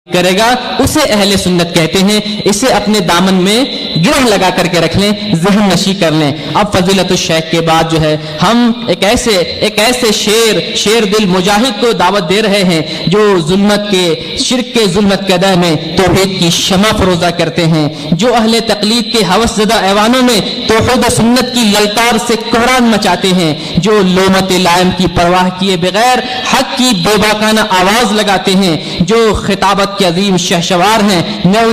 کرے گا اسے اہل سنت کہتے ہیں. اسے اپنے دامن میں گرہ لگا کر کے رکھ لیں, ذہن نشی کر لیں. اب فضیلت الشیخ کے بعد جو ہے ہم ایک ایسے شیر دل مجاہد کو دعوت دے رہے ہیں جو ظلمت کے شرک کے ظلمت قدح میں توحید کی شمع فروزہ کرتے ہیں, جو اہل تقلید کے ہوس زدہ ایوانوں میں توحید و سنت کی للکار سے کوہرام مچاتے ہیں, جو لومت لائم کی پرواہ کیے بغیر حق کی بے باکانہ آواز لگاتے ہیں, جو خطابت کے عظیم شہسوار ہیں. میں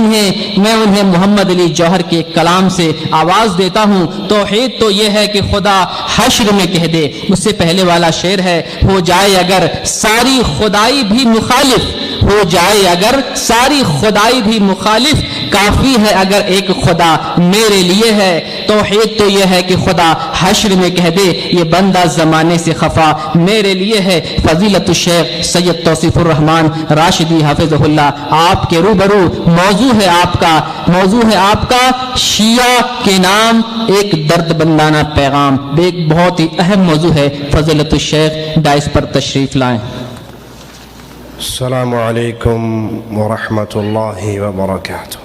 انہیں محمد علی جوہر کے کلام سے آواز دیتا ہوں. توحید تو یہ ہے کہ خدا حشر میں کہہ دے. اس سے پہلے والا شعر ہے, ہو جائے اگر ساری خدائی بھی مخالف, ہو جائے اگر ساری خدائی بھی مخالف, کافی ہے اگر ایک خدا میرے لیے ہے. توحید تو یہ ہے کہ خدا حشر میں کہہ دے, یہ بندہ زمانے سے خفا میرے لیے ہے. فضیلت الشیخ سید توصیف الرحمن راشدی حافظہ اللہ آپ کے روبرو موضوع ہے آپ کا شیعہ کے نام ایک درد بندانہ پیغام. ایک بہت ہی اہم موضوع ہے. فضیلت الشیخ ڈائس پر تشریف لائیں. السلام علیکم ورحمۃ اللہ وبرکاتہ.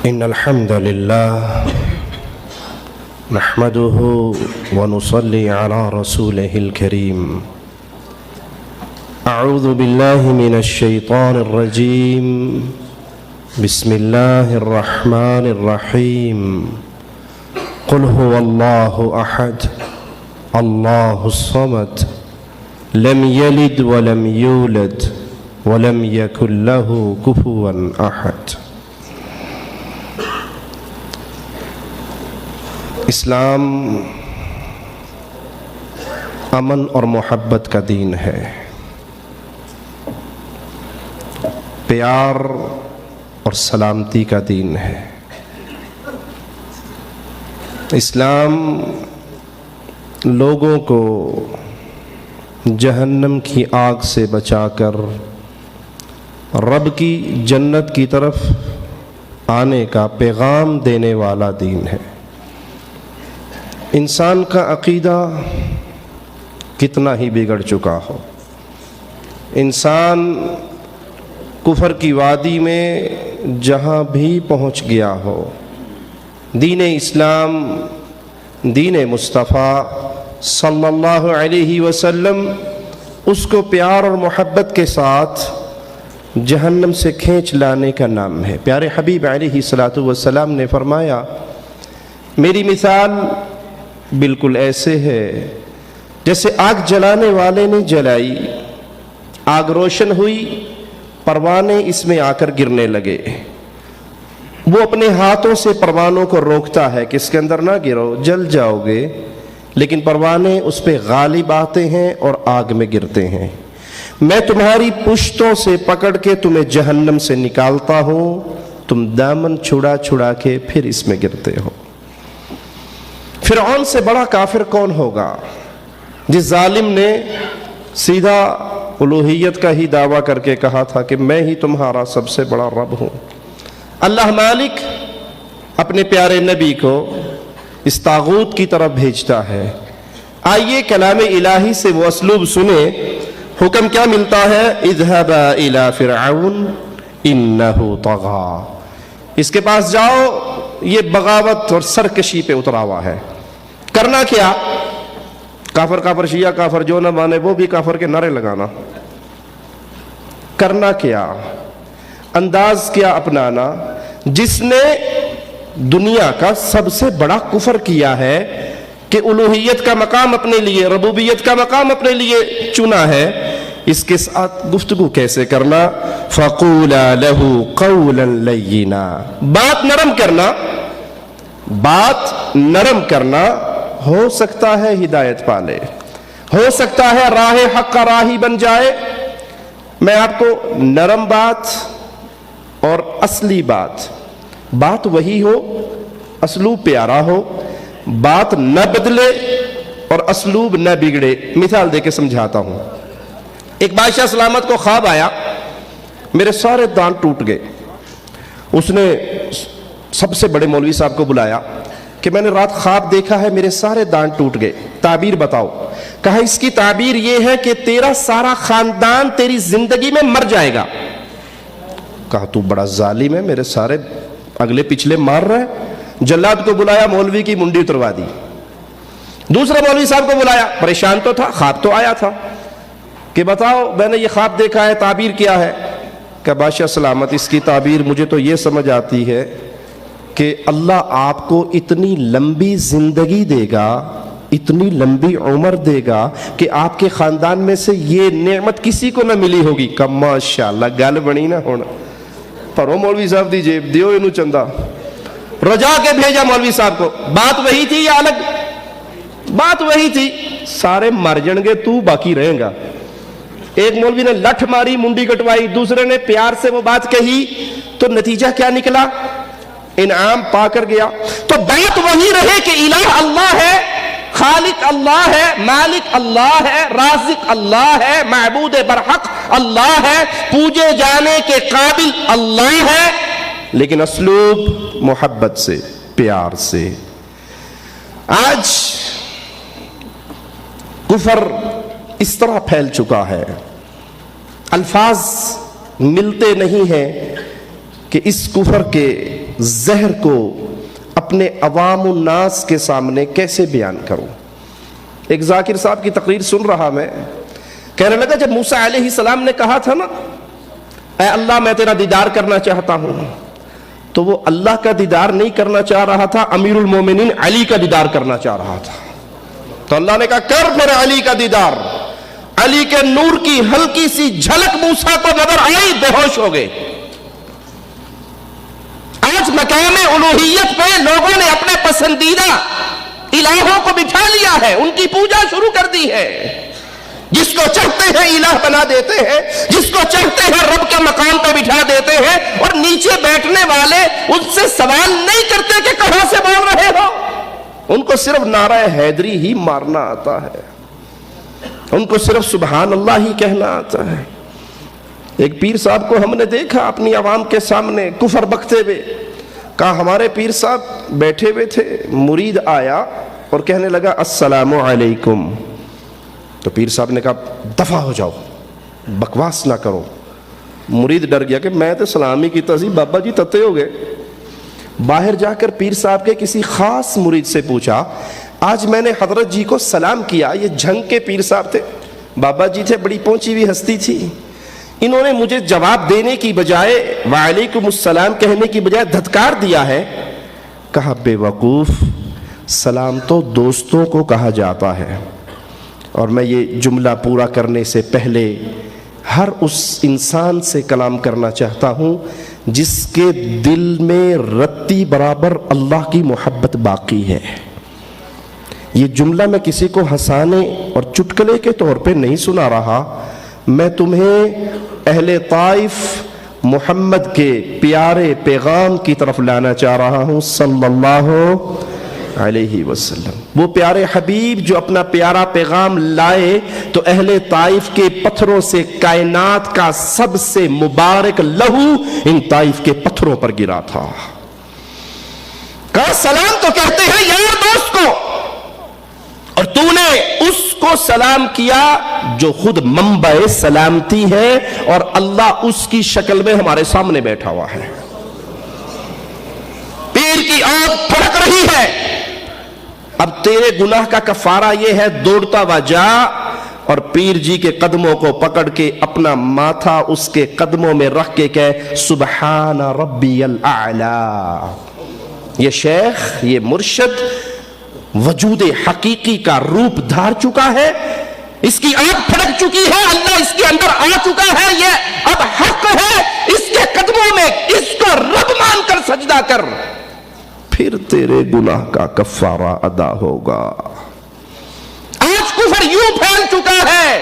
ان الحمد للہ نحمده ونصلي على رسوله الكريم. اعوذ باللہ من الشیطان الرجیم. بسم اللہ الرحمن الرحیم. قل هو الله احد الله الصمد لم يلد ولم يولد ولم يكن له كفوا احد. اسلام امن اور محبت کا دین ہے, پیار اور سلامتی کا دین ہے. اسلام لوگوں کو جہنم کی آگ سے بچا کر رب کی جنت کی طرف آنے کا پیغام دینے والا دین ہے. انسان کا عقیدہ کتنا ہی بگڑ چکا ہو, انسان کفر کی وادی میں جہاں بھی پہنچ گیا ہو, دین اسلام دین مصطفیٰ صلی اللہ علیہ وسلم اس کو پیار اور محبت کے ساتھ جہنم سے کھینچ لانے کا نام ہے. پیارے حبیب علیہ الصلوۃ والسلام نے فرمایا, میری مثال بالکل ایسے ہے جیسے آگ جلانے والے نے جلائی, آگ روشن ہوئی, پروانے اس میں آ کر گرنے لگے. وہ اپنے ہاتھوں سے پروانوں کو روکتا ہے کہ اس کے اندر نہ گرو, جل جاؤ گے, لیکن پروانے اس پہ غالب آتے ہیں اور آگ میں گرتے ہیں. میں تمہاری پشتوں سے پکڑ کے تمہیں جہنم سے نکالتا ہوں, تم دامن چھڑا کے پھر اس میں گرتے ہو. فرعون سے بڑا کافر کون ہوگا, جس ظالم نے سیدھا الوہیت کا ہی دعویٰ کر کے کہا تھا کہ میں ہی تمہارا سب سے بڑا رب ہوں. اللہ مالک اپنے پیارے نبی کو اس طاغوت کی طرف بھیجتا ہے. آئیے کلام الہی سے وہ اسلوب سنیں. حکم کیا ملتا ہے, اذهبا الى فرعون انه طغى. اس کے پاس جاؤ, یہ بغاوت اور سرکشی پہ اترا ہوا ہے. کرنا کیا, کافر شیعہ کافر جو نہ مانے وہ بھی کافر کے نعرے لگانا. کرنا کیا, انداز کیا اپنانا, جس نے دنیا کا سب سے بڑا کفر کیا ہے کہ الوہیت کا مقام اپنے لیے, ربوبیت کا مقام اپنے لیے چنا ہے, اس کے ساتھ گفتگو کیسے کرنا. فَقُولَا لَهُ قَوْلًا لَيِّنًا. بات نرم کرنا. ہو سکتا ہے ہدایت پالے, ہو سکتا ہے راہ حق کا راہی بن جائے. میں آپ کو نرم بات اور اصلی بات وہی ہو, اسلوب پیارا ہو, بات نہ بدلے اور اسلوب نہ بگڑے. مثال دے کے سمجھاتا ہوں. ایک بادشاہ سلامت کو خواب آیا, میرے سارے دانت ٹوٹ گئے. اس نے سب سے بڑے مولوی صاحب کو بلایا کہ میں نے رات خواب دیکھا ہے میرے سارے دانت ٹوٹ گئے، تعبیر بتاؤ۔ کہا اس کی تعبیر یہ ہے کہ تیرا سارا خاندان تیری زندگی میں مر جائے گا۔ کہا تو بڑا ظالم ہے، میرے سارے اگلے پچھلے مار رہا ہے۔ جلاد کو بلایا، مولوی کی منڈی اتروا دی۔ دوسرے مولوی صاحب کو بلایا، پریشان تو تھا، خواب تو آیا تھا، کہ بتاؤ میں نے یہ خواب دیکھا ہے، تعبیر کیا ہے؟ کہ بادشاہ سلامت، اس کی تعبیر مجھے تو یہ سمجھ آتی ہے کہ اللہ آپ کو اتنی لمبی زندگی دے گا، اتنی لمبی عمر دے گا کہ آپ کے خاندان میں سے یہ نعمت کسی کو نہ ملی ہوگی۔ کہ ماشاءاللہ گل بنی نہ ہونا، پرو مولوی صاحب دی جیب دیو انہوں چندہ، رجا کے بھیجا مولوی صاحب کو۔ بات وہی تھی یا الگ؟ بات وہی تھی، سارے مر جن گے تو باقی رہیں گا۔ ایک مولوی نے لٹھ ماری، منڈی کٹوائی، دوسرے نے پیار سے وہ بات کہی، تو نتیجہ کیا نکلا؟ انعام پا کر گیا۔ تو بات وہی رہے کہ الہ اللہ ہے، خالق اللہ ہے، مالک اللہ ہے، رازق اللہ ہے، معبود برحق اللہ ہے، پوجے جانے کے قابل اللہ ہے، لیکن اسلوب محبت سے، پیار سے۔ آج کفر اس طرح پھیل چکا ہے، الفاظ ملتے نہیں ہیں کہ اس کفر کے زہر کو اپنے عوام الناس کے سامنے کیسے بیان کروں۔ ایک ذاکر صاحب کی تقریر سن رہا میں، کہنے لگا جب موسیٰ علیہ السلام نے کہا تھا نا اے اللہ میں تیرا دیدار کرنا چاہتا ہوں، تو وہ اللہ کا دیدار نہیں کرنا چاہ رہا تھا، امیر المومنین علی کا دیدار کرنا چاہ رہا تھا۔ تو اللہ نے کہا کر پھر علی کا دیدار۔ علی کے نور کی ہلکی سی جھلک موسیٰ کو نظر آئی، بے ہوش ہو گئے۔ آج مقام الوہیت پہ لوگوں نے اپنے پسندیدہ الہوں کو بٹھا لیا ہے، ان کی پوجا شروع کر دی ہے۔ جس کو چاہتے ہیں الہ بنا دیتے ہیں، جس کو چاہتے ہیں رب کے مقام پہ بٹھا دیتے ہیں، اور نیچے بیٹھنے والے ان سے سوال نہیں کرتے کہ کہاں سے بول رہے ہو، ان کو صرف نعرہ حیدری ہی مارنا آتا ہے، ان کو صرف سبحان اللہ ہی کہنا آتا ہے۔ ایک پیر صاحب کو ہم نے دیکھا اپنی عوام کے سامنے کفر بکتے ہوئے، کہا ہمارے پیر صاحب بیٹھے ہوئے تھے، مرید آیا اور کہنے لگا السلام علیکم، تو پیر صاحب نے کہا دفع ہو جاؤ، بکواس نہ کرو۔ مرید ڈر گیا کہ میں تو سلامی کی تہذیب، بابا جی تتے ہو گئے۔ باہر جا کر پیر صاحب کے کسی خاص مرید سے پوچھا آج میں نے حضرت جی کو سلام کیا، یہ جھنگ کے پیر صاحب تھے، بابا جی تھے، بڑی پہنچی ہوئی ہستی تھی، انہوں نے مجھے جواب دینے کی بجائے وعلیکم السلام کہنے کی بجائے دھتکار دیا ہے۔ کہا بے وقوف، سلام تو دوستوں کو کہا جاتا ہے، اور میں یہ جملہ پورا کرنے سے پہلے ہر اس انسان سے کلام کرنا چاہتا ہوں جس کے دل میں رتی برابر اللہ کی محبت باقی ہے۔ یہ جملہ میں کسی کو ہنسانے اور چٹکلے کے طور پہ نہیں سنا رہا، میں تمہیں اہل طائف محمد کے پیارے پیغام کی طرف لانا چاہ رہا ہوں صلی اللہ علیہ وسلم۔ وہ پیارے حبیب جو اپنا پیارا پیغام لائے تو اہل طائف کے پتھروں سے کائنات کا سب سے مبارک لہو ان طائف کے پتھروں پر گرا تھا۔ کہا سلام تو کہتے ہیں یار دوست کو، اور تو نے اس کو سلام کیا جو خود منبع سلامتی ہے، اور اللہ اس کی شکل میں ہمارے سامنے بیٹھا ہوا ہے۔ پیر کی آنکھ پھڑک رہی ہے، اب تیرے گناہ کا کفارہ یہ ہے دوڑتا ہوا جا اور پیر جی کے قدموں کو پکڑ کے اپنا ماتھا اس کے قدموں میں رکھ کے کہے سبحان ربی الاعلی۔ یہ شیخ، یہ مرشد وجود حقیقی کا روپ دھار چکا ہے، اس کی آنکھ پھڑک چکی ہے، اللہ اس کے اندر آ چکا ہے، یہ اب حق ہے، اس کے قدموں میں اس کو رب مان کر سجدہ کر، پھر تیرے گناہ کا کفارہ ادا ہوگا۔ آج کفر یوں پھیل چکا ہے،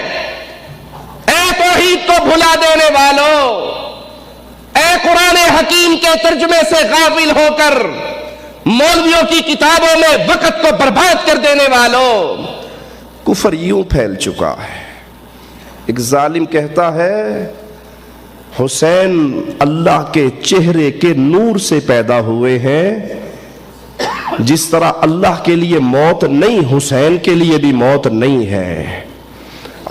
اے توحید کو بھلا دینے والوں، اے قرآن حکیم کے ترجمے سے غافل ہو کر مولویوں کی کتابوں میں وقت کو برباد کر دینے والوں، کفر یوں پھیل چکا ہے۔ ایک ظالم کہتا ہے حسین اللہ کے چہرے کے نور سے پیدا ہوئے ہیں، جس طرح اللہ کے لیے موت نہیں، حسین کے لیے بھی موت نہیں ہے۔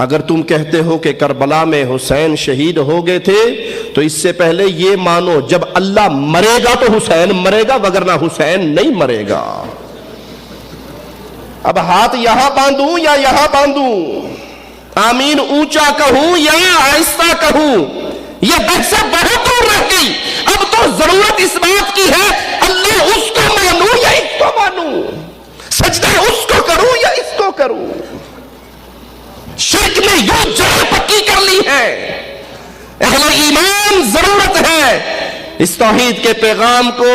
اگر تم کہتے ہو کہ کربلا میں حسین شہید ہو گئے تھے تو اس سے پہلے یہ مانو جب اللہ مرے گا تو حسین مرے گا، وگرنہ حسین نہیں مرے گا۔ اب ہاتھ یہاں باندھوں یا یہاں باندھوں، آمین اونچا کہوں یا آہستہ کہوں، یہ بحث بہت دور رہ گئی۔ اب تو ضرورت اس بات کی ہے اللہ اس کو مانوں یا اس کو مانوں، سجدہ اس کو کروں یا اس کو کروں۔ شرک نے یوں جڑ پکی کر لی ہے۔ اہل ایمان ضرورت ہے اس توحید کے پیغام کو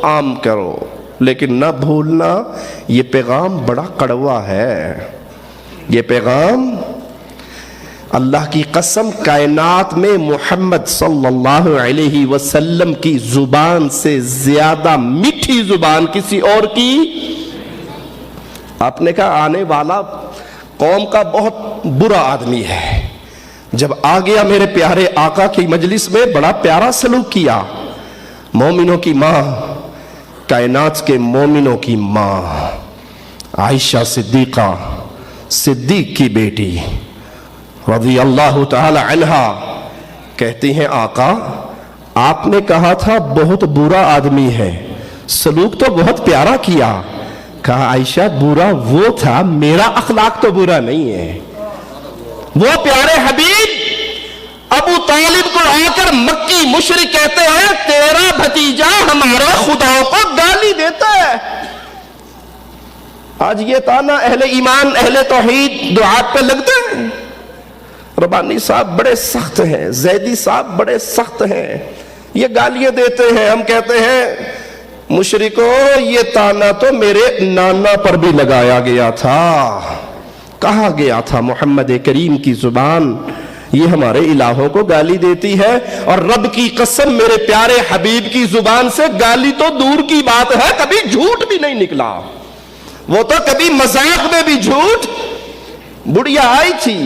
عام کرو، لیکن نہ بھولنا یہ پیغام بڑا کڑوا ہے۔ یہ پیغام اللہ کی قسم کائنات میں محمد صلی اللہ علیہ وسلم کی زبان سے زیادہ میٹھی زبان کسی اور کی۔ آپ نے کہا آنے والا قوم کا بہت برا آدمی ہے، جب آ گیا میرے پیارے آقا کی مجلس میں بڑا پیارا سلوک کیا۔ مومنوں کی ماں، کائنات کے مومنوں کی ماں عائشہ صدیقہ، صدیق کی بیٹی رضی اللہ تعالی عنہا کہتی ہیں آقا آپ نے کہا تھا بہت برا آدمی ہے، سلوک تو بہت پیارا کیا۔ کہا عائشہ برا وہ تھا، میرا اخلاق تو برا نہیں ہے۔ وہ پیارے حبیب ابو طالب کو آ کر مکی مشرک کہتے ہیں تیرا بھتیجا ہمارے خداؤں کو گالی دیتا ہے۔ آج یہ تانا اہل ایمان اہل توحید دعات پہ لگتے ہیں۔ ربانی صاحب بڑے سخت ہیں، زیدی صاحب بڑے سخت ہیں، یہ گالیاں دیتے ہیں۔ ہم کہتے ہیں مشرکوں یہ تانا تو میرے نانا پر بھی لگایا گیا تھا، کہا گیا تھا محمد کریم کی زبان یہ ہمارے الہوں کو گالی دیتی ہے، اور رب کی قسم میرے پیارے حبیب کی زبان سے گالی تو دور کی بات ہے کبھی جھوٹ بھی نہیں نکلا، وہ تو کبھی مذاق میں بھی جھوٹ۔ بڑھیا آئی تھی،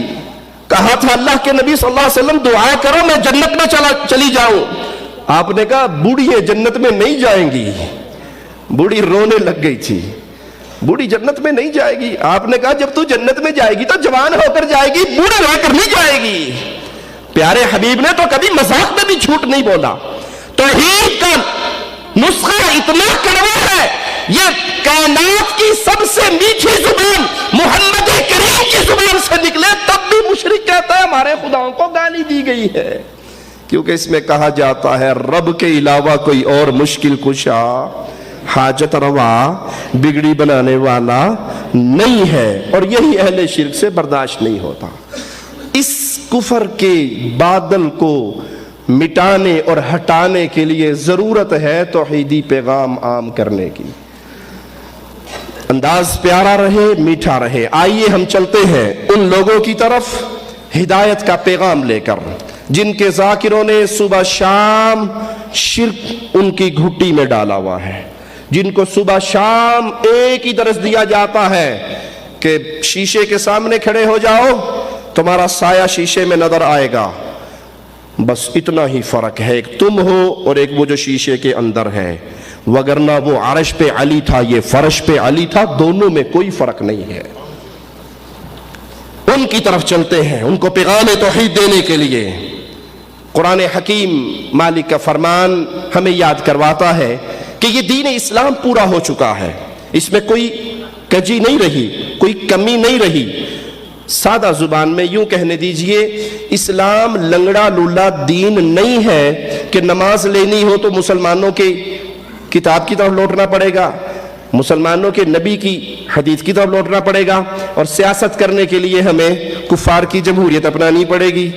کہا تھا اللہ کے نبی صلی اللہ علیہ وسلم دعا کرو میں جنت میں چلی جاؤں۔ آپ نے کہا بوڑھی جنت میں نہیں جائیں گی۔ بوڑھی رونے لگ گئی تھی، بوڑھی جنت میں نہیں جائے گی۔ آپ نے کہا جب تو جنت میں جائے گی تو جوان ہو کر جائے گی، بوڑھے رہ کر نہیں جائے گی۔ پیارے حبیب نے تو کبھی مذاق میں بھی جھوٹ نہیں بولا۔ توحید کا نسخہ اتنا کڑوا ہے، یہ کائنات کی سب سے میٹھی زبان محمد کریم کی زبان سے نکلے تب بھی مشرک کہتا ہے ہمارے خداؤں کو گالی دی گئی ہے، کیونکہ اس میں کہا جاتا ہے رب کے علاوہ کوئی اور مشکل کشا، حاجت روا، بگڑی بنانے والا نہیں ہے، اور یہی اہل شرک سے برداشت نہیں ہوتا۔ اس کفر کے بادل کو مٹانے اور ہٹانے کے لیے ضرورت ہے توحیدی پیغام عام کرنے کی۔ انداز پیارا رہے، میٹھا رہے۔ آئیے ہم چلتے ہیں ان لوگوں کی طرف ہدایت کا پیغام لے کر جن کے ذاکروں نے صبح شام شرک ان کی گھٹی میں ڈالا ہوا ہے، جن کو صبح شام ایک ہی درس دیا جاتا ہے کہ شیشے کے سامنے کھڑے ہو جاؤ تمہارا سایہ شیشے میں نظر آئے گا، بس اتنا ہی فرق ہے، ایک تم ہو اور ایک وہ جو شیشے کے اندر ہے، وگرنہ وہ عرش پہ علی تھا، یہ فرش پہ علی تھا، دونوں میں کوئی فرق نہیں ہے۔ ان کی طرف چلتے ہیں، ان کو پیغام توحید دینے کے لیے۔ قرآن حکیم مالک کا فرمان ہمیں یاد کرواتا ہے کہ یہ دین اسلام پورا ہو چکا ہے، اس میں کوئی کجی نہیں رہی، کوئی کمی نہیں رہی۔ سادہ زبان میں یوں کہنے دیجئے، اسلام لنگڑا لولا دین نہیں ہے کہ نماز لینی ہو تو مسلمانوں کے کتاب کی طرف لوٹنا پڑے گا، مسلمانوں کے نبی کی حدیث کی طرف لوٹنا پڑے گا، اور سیاست کرنے کے لیے ہمیں کفار کی جمہوریت اپنانی پڑے گی،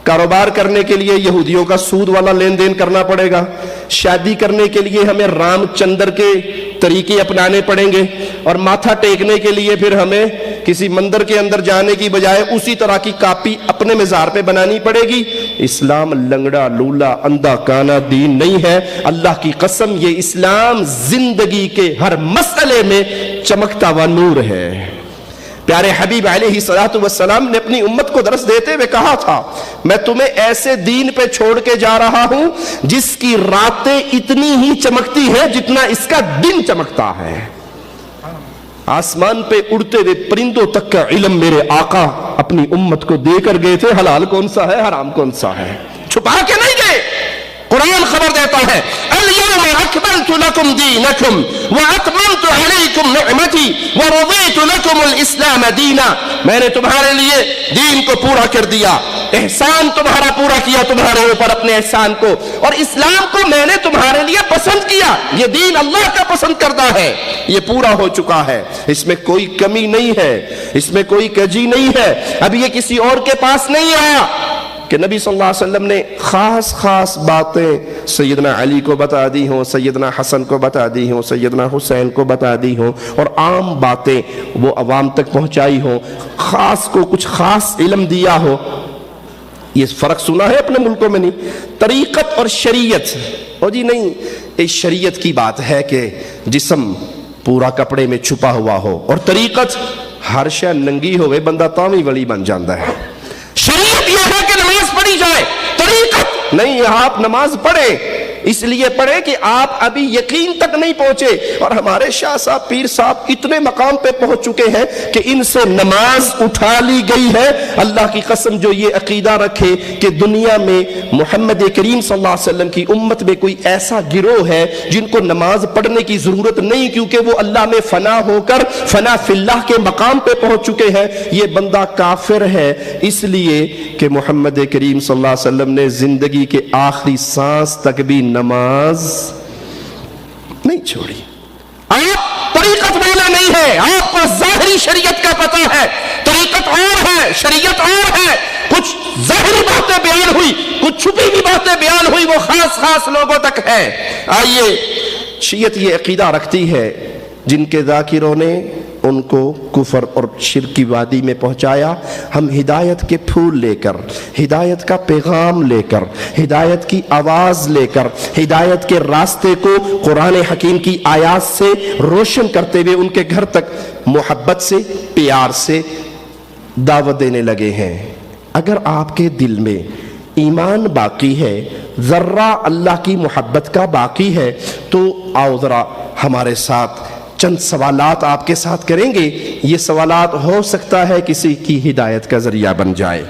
کاروبار کرنے کے لیے یہودیوں کا سود والا لین دین کرنا پڑے گا، شادی کرنے کے لیے ہمیں رام چندر کے طریقے اپنانے پڑیں گے، اور ماتھا ٹیکنے کے لیے پھر ہمیں کسی مندر کے اندر جانے کی بجائے اسی طرح کی کاپی اپنے مزار پہ بنانی پڑے گی۔ اسلام لنگڑا لولا اندھا کانا دین نہیں ہے، اللہ کی قسم یہ اسلام زندگی کے ہر مسئلے میں چمکتا ہوا نور ہے۔ پیارے حبیب علیہ الصلوۃ والسلام نے اپنی امت کو درس دیتے ہوئے کہا تھا میں تمہیں ایسے دین پہ چھوڑ کے جا رہا ہوں جس کی راتیں اتنی ہی چمکتی ہیں جتنا اس کا دن چمکتا ہے. آسمان پہ اڑتے ہوئے پرندوں تک کا علم میرے آقا اپنی امت کو دے کر گئے تھے. حلال کون سا ہے، حرام کون سا ہے، چھپا کے نہیں گئے. قرآن خبر دیتا ہے اليوم اکملت لکم دینکم واتممت علیکم نعمتی ورضیت لکم الاسلام دینا. میں نے تمہارے لیے دین کو پورا کر دیا، احسان تمہارا پورا کیا تمہارے اوپر اپنے احسان کو، اور اسلام کو میں نے تمہارے لیے پسند کیا. یہ دین اللہ کا پسند کردہ ہے، یہ پورا ہو چکا ہے، اس میں کوئی کمی نہیں ہے، اس میں کوئی کجی نہیں ہے. اب یہ کسی اور کے پاس نہیں آیا کہ نبی صلی اللہ علیہ وسلم نے خاص خاص باتیں سیدنا علی کو بتا دی ہوں، سیدنا حسن کو بتا دی ہوں، سیدنا حسین کو بتا دی ہوں، اور عام باتیں وہ عوام تک پہنچائی ہوں، خاص کو کچھ خاص علم دیا ہو. یہ فرق سنا ہے اپنے ملکوں میں نہیں. طریقت اور شریعت، اور جی نہیں، اس شریعت کی بات ہے کہ جسم پورا کپڑے میں چھپا ہوا ہو، اور طریقت ہر شے ننگی ہوئے بندہ تاوی ولی بن جاندہ ہے. شریعت یہ ہے کہ نماز پڑھی جائے، طریقت نہیں. آپ نماز پڑھیں، اس لیے پڑھیں کہ آپ ابھی یقین تک نہیں پہنچے، اور ہمارے شاہ صاحب پیر صاحب اتنے مقام پہ پہنچ چکے ہیں کہ ان سے نماز اٹھا لی گئی ہے. اللہ کی قسم جو یہ عقیدہ رکھے کہ دنیا میں محمد کریم صلی اللہ علیہ وسلم کی امت میں کوئی ایسا گروہ ہے جن کو نماز پڑھنے کی ضرورت نہیں کیونکہ وہ اللہ میں فنا ہو کر فنا فی اللہ کے مقام پہ پہنچ چکے ہیں، یہ بندہ کافر ہے. اس لیے کہ محمد کریم صلی اللہ علیہ وسلم نے زندگی کے آخری سانس تک بھی نماز نہیں چھوڑی. آپ طریقت والا نہیں ہے، آپ کو ظاہری شریعت کا پتہ ہے، طریقت اور ہے، شریعت اور ہے. کچھ ظاہری باتیں بیان ہوئی، کچھ چھپی ہوئی باتیں بیان ہوئی، وہ خاص خاص لوگوں تک ہے. آئیے، شیعت یہ عقیدہ رکھتی ہے جن کے ذاکروں نے ان کو کفر اور شرک کی وادی میں پہنچایا، ہم ہدایت کے پھول لے کر، ہدایت کا پیغام لے کر، ہدایت کی آواز لے کر، ہدایت کے راستے کو قرآن حکیم کی آیات سے روشن کرتے ہوئے ان کے گھر تک محبت سے، پیار سے دعوت دینے لگے ہیں. اگر آپ کے دل میں ایمان باقی ہے، ذرہ اللہ کی محبت کا باقی ہے، تو آؤ ذرا ہمارے ساتھ چند سوالات آپ کے ساتھ کریں گے. یہ سوالات ہو سکتا ہے کسی کی ہدایت کا ذریعہ بن جائے.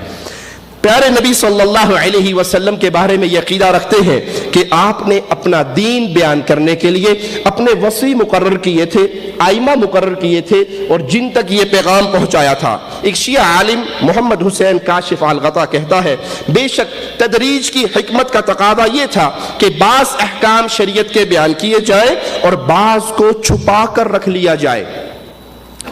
پیارے نبی صلی اللہ علیہ وسلم کے بارے میں یہ عقیدہ رکھتے ہیں کہ آپ نے اپنا دین بیان کرنے کے لیے اپنے وصی مقرر کیے تھے، آئمہ مقرر کیے تھے، اور جن تک یہ پیغام پہنچایا تھا. ایک شیعہ عالم محمد حسین کاشف الغطا کہتا ہے بے شک تدریج کی حکمت کا تقاضا یہ تھا کہ بعض احکام شریعت کے بیان کیے جائیں اور بعض کو چھپا کر رکھ لیا جائے،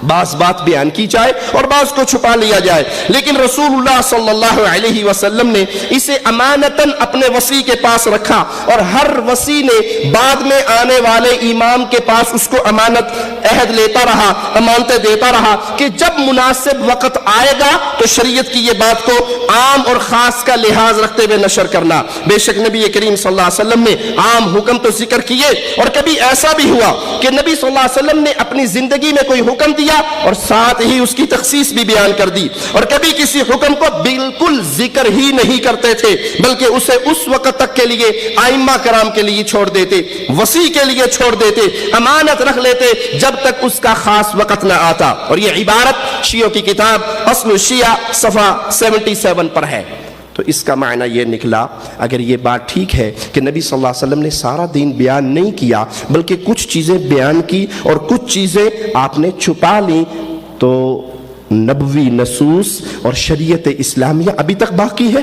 بعض بات بیان کی جائے اور بعض کو چھپا لیا جائے. لیکن رسول اللہ صلی اللہ علیہ وسلم نے اسے امانتاً اپنے وصی کے پاس رکھا، اور ہر وصی نے بعد میں آنے والے امام کے پاس اس کو امانت عہد لیتا رہا، امانتیں دیتا رہا کہ جب مناسب وقت آئے گا تو شریعت کی یہ بات کو عام اور خاص کا لحاظ رکھتے ہوئے نشر کرنا. بے شک نبی کریم صلی اللہ علیہ وسلم نے عام حکم تو ذکر کیے، اور کبھی ایسا بھی ہوا کہ نبی صلی اللہ علیہ وسلم نے اپنی زندگی میں کوئی حکم دیا اور ساتھ ہی اس کی تخصیص بھی بیان کر دی، اور کبھی کسی حکم کو بالکل ذکر ہی نہیں کرتے تھے بلکہ اسے اس وقت تک کے لیے ائمہ کرام کے لیے چھوڑ دیتے، وصی کے لیے چھوڑ دیتے، امانت رکھ لیتے جب تک اس کا خاص وقت نہ آتا. اور یہ عبارت شیعوں کی کتاب اصل الشیعہ صفحہ 77 پر ہے. تو اس کا معنی یہ نکلا، اگر یہ بات ٹھیک ہے کہ نبی صلی اللہ علیہ وسلم نے سارا دین بیان نہیں کیا بلکہ کچھ چیزیں بیان کی اور کچھ چیزیں آپ نے چھپا لیں، تو نبوی نصوص اور شریعت اسلامیہ ابھی تک باقی ہے،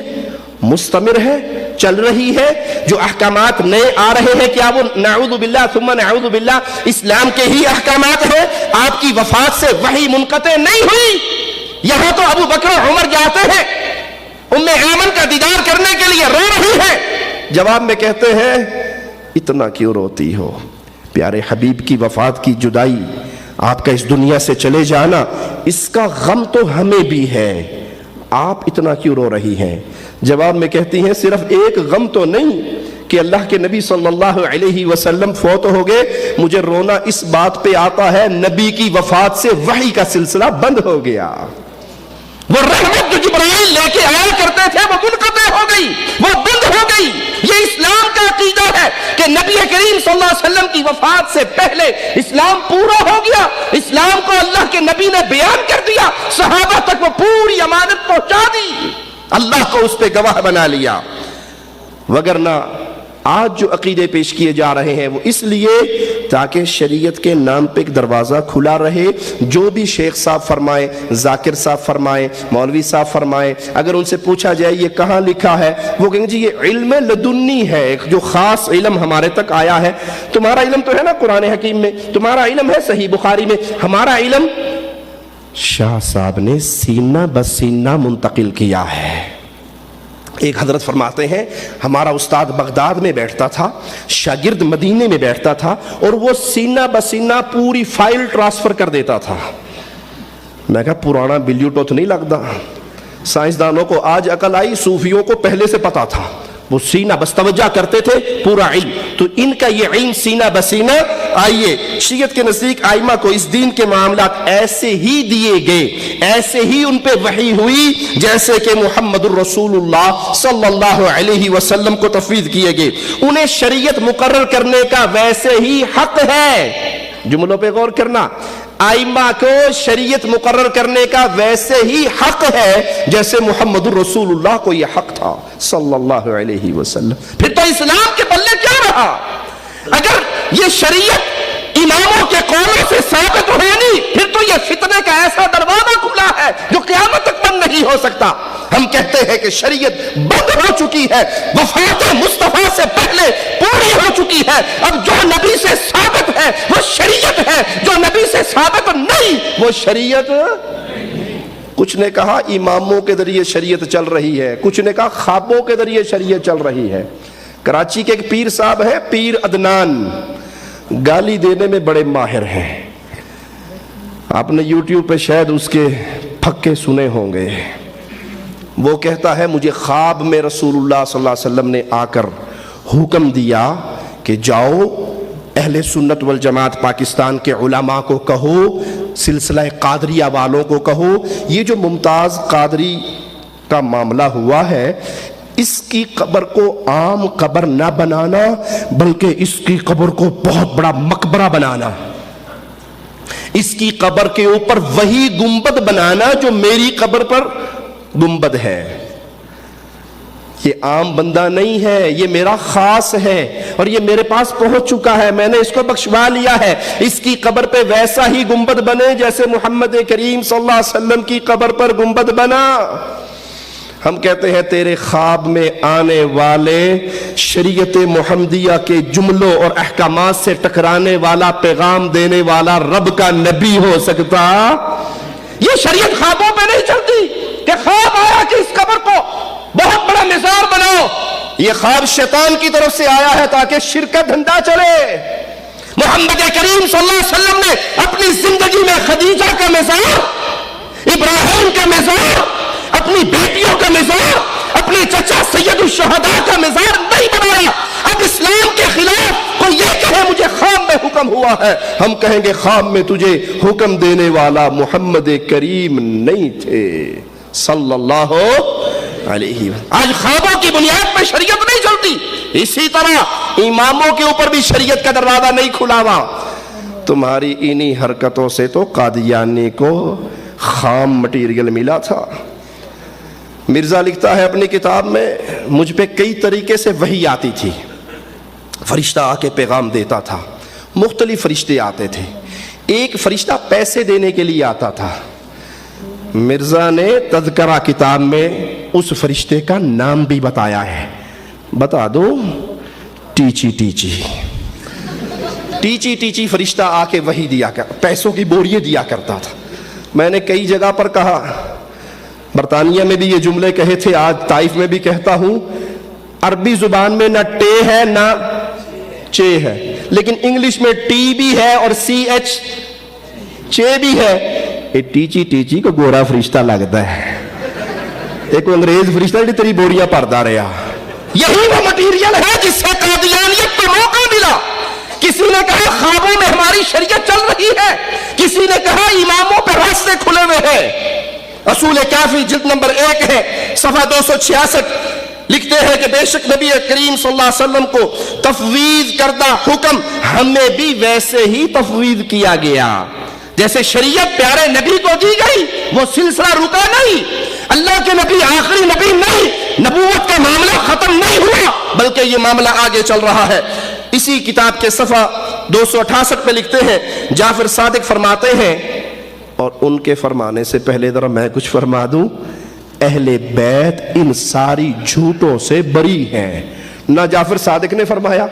مستمر ہے، چل رہی ہے. جو احکامات نئے آ رہے ہیں کیا وہ نعوذ باللہ ثم نعوذ باللہ اسلام کے ہی احکامات ہیں؟ آپ کی وفات سے وحی منقطع نہیں ہوئی. یہاں تو ابو بکر عمر جاتے ہیں، ام ایمن کا دیدار کرنے کے لیے رو رہی ہے، جواب میں کہتے ہیں اتنا کیوں روتی ہو؟ پیارے حبیب کی وفات کی جدائی، آپ کا اس دنیا سے چلے جانا، اس کا غم تو ہمیں بھی ہے، آپ اتنا کیوں رو رہی ہیں؟ جواب میں کہتی ہیں صرف ایک غم تو نہیں کہ اللہ کے نبی صلی اللہ علیہ وسلم فوت ہو گئے، مجھے رونا اس بات پہ آتا ہے نبی کی وفات سے وحی کا سلسلہ بند ہو گیا، وہ رحمت جو جبرائیل لے کے آیا کرتے تھے وہ منقطع ہو گئی، وہ بند ہو گئی۔ یہ اسلام کا عقیدہ ہے کہ نبی کریم صلی اللہ علیہ وسلم کی وفات سے پہلے اسلام پورا ہو گیا، اسلام کو اللہ کے نبی نے بیان کر دیا، صحابہ تک وہ پوری امانت پہنچا دی، اللہ کو اس پہ گواہ بنا لیا۔ وگرنہ آج جو عقیدے پیش کیے جا رہے ہیں وہ اس لیے تاکہ شریعت کے نام پہ ایک دروازہ کھلا رہے، جو بھی شیخ صاحب فرمائے، ذاکر صاحب فرمائے، مولوی صاحب فرمائے، اگر ان سے پوچھا جائے یہ کہاں لکھا ہے، وہ کہیں گے جی یہ علم لدنی ہے، ایک جو خاص علم ہمارے تک آیا ہے۔ تمہارا علم تو ہے نا قرآن حکیم میں، تمہارا علم ہے صحیح بخاری میں، ہمارا علم شاہ صاحب نے سینہ بسینہ منتقل کیا ہے۔ ایک حضرت فرماتے ہیں ہمارا استاد بغداد میں بیٹھتا تھا، شاگرد مدینے میں بیٹھتا تھا، اور وہ سینہ بسینہ پوری فائل ٹرانسفر کر دیتا تھا۔ میں کہا پرانا بلیوٹوتھ نہیں لگتا، سائنسدانوں کو آج عقل آئی، صوفیوں کو پہلے سے پتا تھا، وہ سینہ بس توجہ کرتے تھے پورا علم، تو ان کا یہ علم سینہ بسینہ۔ آئیے شیعت کے نزدیک ائمہ کو اس دین کے معاملات ایسے ہی دیے گئے، ایسے ہی ان پہ وحی ہوئی جیسے کہ محمد الرسول اللہ صلی اللہ علیہ وسلم کو تفویض کیے گئے، انہیں شریعت مقرر کرنے کا ویسے ہی حق ہے۔ جملوں پہ غور کرنا، ائمہ کو شریعت مقرر کرنے کا ویسے ہی حق ہے جیسے محمد الرسول اللہ کو یہ حق تھا صلی اللہ علیہ وسلم۔ پھر تو اسلام کے پلے کیا رہا؟ اگر یہ شریعت اماموں کے قولوں سے ثابت ہوئی نہیں، پھر تو یہ فتنے کا ایسا دروازہ کھلا ہے جو قیامت تک بند نہیں ہو سکتا۔ ہم کہتے ہیں کہ شریعت بند ہو چکی ہے، وفات مصطفیٰ سے پہلے پوری ہو چکی ہے، اب جو نبی سے ثابت ہے وہ شریعت ہے، جو نبی سے ثابت نہیں وہ شریعت۔ کچھ نے کہا اماموں کے ذریعے شریعت چل رہی ہے، کچھ نے کہا خوابوں کے ذریعے شریعت چل رہی ہے۔ کراچی کے ایک پیر صاحب ہے، پیر عدنان، گالی دینے میں بڑے ماہر ہیں، آپ نے یوٹیوب پہ شاید اس کے پھکے سنے ہوں گے۔ وہ کہتا ہے مجھے خواب میں رسول اللہ صلی اللہ علیہ وسلم نے آ کر حکم دیا کہ جاؤ اہل سنت والجماعت پاکستان کے علماء کو کہو، سلسلہ قادریہ والوں کو کہو، یہ جو ممتاز قادری کا معاملہ ہوا ہے اس کی قبر کو عام قبر نہ بنانا بلکہ اس کی قبر کو بہت بڑا مقبرہ بنانا، اس کی قبر کے اوپر وہی گنبد بنانا جو میری قبر پر گنبد ہے۔ یہ عام بندہ نہیں ہے، یہ میرا خاص ہے اور یہ میرے پاس پہنچ چکا ہے، میں نے اس کو بخشوا لیا ہے، اس کی قبر پہ ویسا ہی گنبد بنے جیسے محمد کریم صلی اللہ علیہ وسلم کی قبر پر گنبد بنا۔ ہم کہتے ہیں تیرے خواب میں آنے والے شریعت محمدیہ کے جملوں اور احکامات سے ٹکرانے والا پیغام دینے والا رب کا نبی ہو سکتا؟ یہ شریعت خوابوں پہ نہیں چلتی کہ خواب آیا کہ اس قبر کو بہت بڑا مزار بناؤ، یہ خواب شیطان کی طرف سے آیا ہے تاکہ شرک کا دھندا چلے۔ محمد کریم صلی اللہ علیہ وسلم نے اپنی زندگی میں خدیجہ کا مزار، ابراہیم کا مزار، اپنی بیٹیوں کا مزار، اپنے چچا سید الشہداء کا مزار نہیں بنایا۔ اب اسلام کے خلاف کوئی یہ کہے مجھے خواب میں حکم ہوا ہے، ہم کہیں گے خواب میں تجھے حکم دینے والا محمد کریم نہیں تھے صلی اللہ علیہ وسلم۔ آج خوابوں کی بنیاد پہ شریعت نہیں چلتی، اسی طرح اماموں کے اوپر بھی شریعت کا دروازہ نہیں کھلا ہوا۔ تمہاری انہی حرکتوں سے تو قادیانی کو خام مٹیریل ملا تھا۔ مرزا لکھتا ہے اپنی کتاب میں مجھ پہ کئی طریقے سے وحی آتی تھی، فرشتہ آ کے پیغام دیتا تھا، مختلف فرشتے آتے تھے، ایک فرشتہ پیسے دینے کے لیے آتا تھا۔ مرزا نے تذکرہ کتاب میں اس فرشتے کا نام بھی بتایا ہے، بتا دو، ٹیچی ٹیچی ٹیچی ٹیچی فرشتہ آ کے وحی دیا کر پیسوں کی بوریے دیا کرتا تھا۔ میں نے کئی جگہ پر کہا، برطانیہ میں بھی یہ جملے کہے تھے، آج طائف میں بھی کہتا ہوں، عربی زبان میں نہ ٹے ہے نہ چے ہے، لیکن انگلش میں ٹی بھی ہے اور سی ایچ چے بھی ہے۔ یہ ٹیچی ٹیچی کو گورا فرشتہ لگتا ہے، ایک انگریز فرشتہ جی تیری بوریاں پردہ رہا، یہی وہ مٹیریل ہے جس سے قادیانیت کو موقع ملا. کسی نے کہا خوابوں میں ہماری شریعت چل رہی ہے, کسی نے کہا اماموں پہ راستے کھلے ہوئے ہیں. اصول کافی جلد نمبر 1 ہے صفحہ 266 لکھتے ہیں کہ بے شک نبی کریم صلی اللہ علیہ وسلم کو تفویض کردہ حکم ہمیں بھی ویسے ہی تفویض کیا گیا جیسے شریعت پیارے نبی کو دی گئی. وہ سلسلہ رکا نہیں, اللہ کے نبی آخری نبی نہیں, نبوت کا معاملہ ختم نہیں ہوا بلکہ یہ معاملہ آگے چل رہا ہے. اسی کتاب کے صفحہ 268 پہ لکھتے ہیں جعفر صادق فرماتے ہیں, اور ان کے فرمانے سے پہلے ذرا میں کچھ فرما دوں, اہل بیت ان ساری جھوٹوں سے بری ہیں. نہ جعفر صادق نے فرمایا,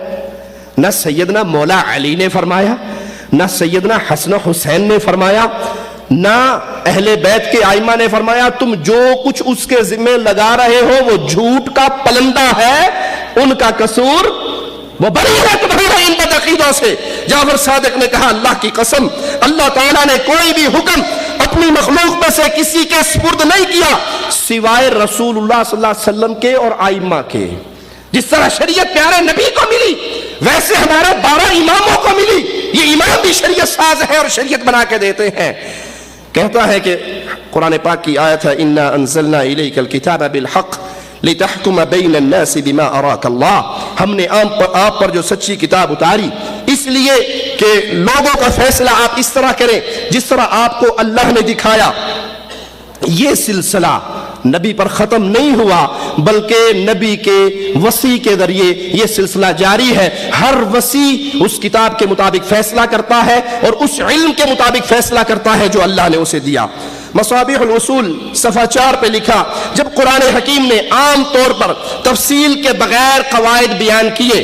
نہ سیدنا مولا علی نے فرمایا, نہ سیدنا حسن حسین نے فرمایا, نہ اہل بیت کے ائمہ نے فرمایا. تم جو کچھ اس کے ذمہ لگا رہے ہو وہ جھوٹ کا پلندہ ہے, ان کا قصور, وہ بری ہے تمہارے ان بدعقیدوں سے. جعفر صادق نے کہا اللہ کی قسم اللہ تعالیٰ نے کوئی بھی حکم اپنی مخلوق میں سے کسی کے سپرد نہیں کیا سوائے رسول اللہ صلی اللہ علیہ وسلم کے اور ائمہ کے. جس طرح شریعت پیارے نبی کو ملی ویسے ہمارے 12 اماموں کو ملی. یہ امام بھی شریعت ساز ہے اور شریعت بنا کے دیتے ہیں. کہتا ہے کہ قرآن پاک کی آیت ہے انا انزلنا الیک الکتاب بالحق لتحکم بین الناس بما اراک اللہ, ہم نے آپ پر جو سچی کتاب اتاری اس لیے کہ لوگوں کا فیصلہ آپ اس طرح کریں جس طرح آپ کو اللہ نے دکھایا. یہ سلسلہ نبی پر ختم نہیں ہوا بلکہ نبی کے وصی کے ذریعے یہ سلسلہ جاری ہے. ہر وصی اس کتاب کے مطابق فیصلہ کرتا ہے اور اس علم کے مطابق فیصلہ کرتا ہے جو اللہ نے اسے دیا. مصابیح الوصول صفحہ 4 پہ لکھا جب قرآن حکیم نے عام طور پر تفصیل کے بغیر قواعد بیان کیے,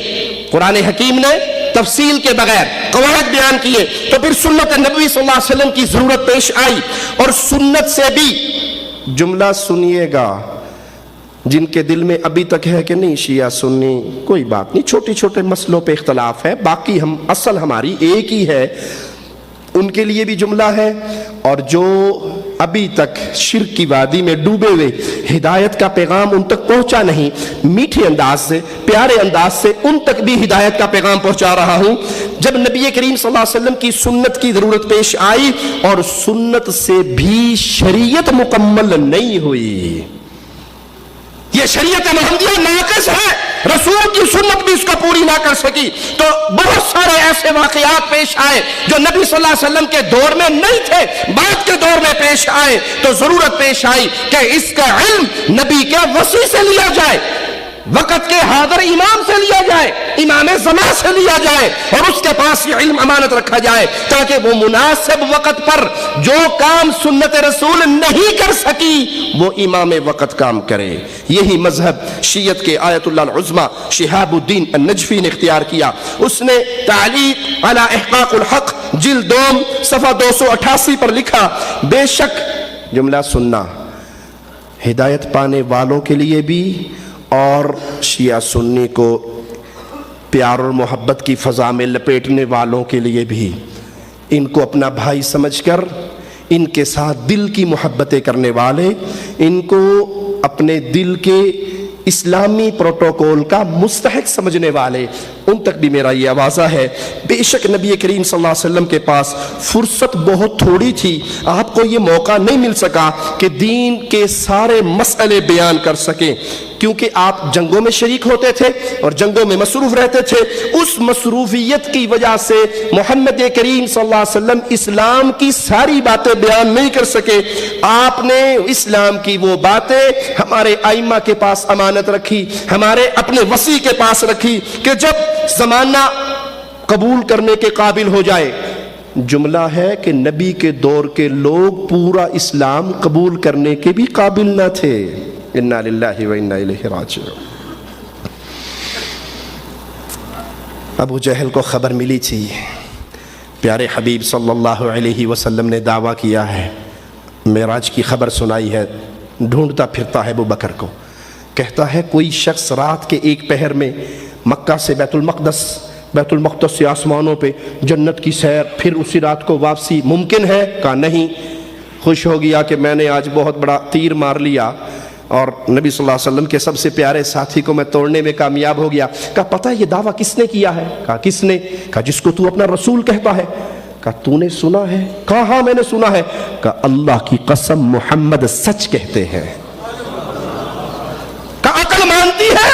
قرآن حکیم نے تفصیل کے بغیر قواعد بیان کیے تو پھر سنت نبوی صلی اللہ علیہ وسلم کی ضرورت پیش آئی. اور سنت سے بھی جملہ سنیے گا جن کے دل میں ابھی تک ہے کہ نہیں شیعہ سنی کوئی بات نہیں, چھوٹے چھوٹے مسئلوں پہ اختلاف ہے, باقی ہم اصل ہماری ایک ہی ہے, ان کے لیے بھی جملہ ہے. اور جو ابھی تک شرک کی وادی میں ڈوبے ہوئے ہدایت کا پیغام ان تک پہنچا نہیں, میٹھے انداز سے پیارے انداز سے ان تک بھی ہدایت کا پیغام پہنچا رہا ہوں. جب نبی کریم صلی اللہ علیہ وسلم کی سنت کی ضرورت پیش آئی اور سنت سے بھی شریعت مکمل نہیں ہوئی, یہ شریعت محمدیہ ناقص ہے, رسول کی سنت بھی اس کو پوری نہ کر سکی, تو بہت سارے ایسے واقعات پیش آئے جو نبی صلی اللہ علیہ وسلم کے دور میں نہیں تھے, بعد کے دور میں پیش آئے. تو ضرورت پیش آئی کہ اس کا علم نبی کے وصی سے لیا جائے, وقت کے حاضر امام سے لیا جائے, امام زمان سے لیا جائے اور اس کے پاس یہ علم امانت رکھا جائے تاکہ وہ مناسب وقت پر جو کام سنت رسول نہیں کر سکی وہ امام وقت کام کرے. یہی مذہب شیعت کے آیت اللہ العظمی شہاب الدین النجفی نے اختیار کیا. اس نے تعلیق علی احقاق الحق جلد 2 صفحہ 288 پر لکھا بے شک جملہ سننا ہدایت پانے والوں کے لیے بھی اور شیعہ سنی کو پیار اور محبت کی فضا میں لپیٹنے والوں کے لیے بھی, ان کو اپنا بھائی سمجھ کر ان کے ساتھ دل کی محبتیں کرنے والے, ان کو اپنے دل کے اسلامی پروٹوکول کا مستحق سمجھنے والے, ان تک بھی میرا یہ آوازہ ہے. بے شک نبی کریم صلی اللہ علیہ وسلم کے پاس فرصت بہت تھوڑی تھی, آپ کو یہ موقع نہیں مل سکا کہ دین کے سارے مسئلے بیان کر سکیں کیونکہ آپ جنگوں میں شریک ہوتے تھے اور جنگوں میں مصروف رہتے تھے. اس مصروفیت کی وجہ سے محمد کریم صلی اللہ علیہ وسلم اسلام کی ساری باتیں بیان نہیں کر سکے. آپ نے اسلام کی وہ باتیں ہمارے ائمہ کے پاس امانت رکھی, ہمارے اپنے وصی کے پاس رکھی کہ جب زمانہ قبول کرنے کے قابل ہو جائے. جملہ ہے کہ نبی کے دور کے لوگ پورا اسلام قبول کرنے کے بھی قابل نہ تھے. انا للہ و انا الیہ راجعون. ابو جہل کو خبر ملی تھی, پیارے حبیب صلی اللہ علیہ وسلم نے دعویٰ کیا ہے, معراج کی خبر سنائی ہے, ڈھونڈتا پھرتا ہے ابو بکر کو, کہتا ہے کوئی شخص رات کے ایک پہر میں مکہ سے بیت المقدس سے آسمانوں پہ جنت کی سیر, پھر اسی رات کو واپسی ممکن ہے؟ کہا نہیں. خوش ہو گیا کہ میں نے آج بہت بڑا تیر مار لیا, اور نبی صلی اللہ علیہ وسلم کے سب سے پیارے ساتھی کو میں توڑنے میں کامیاب ہو گیا. کہا پتہ ہے یہ دعویٰ کس نے کیا ہے؟ کہا کس نے؟ کہا جس کو تو اپنا رسول کہتا ہے. کہا تو نے سنا ہے؟ کہا ہاں میں نے سنا ہے. کہا اللہ کی قسم محمد سچ کہتے ہیں. کہا عقل مانتی ہے؟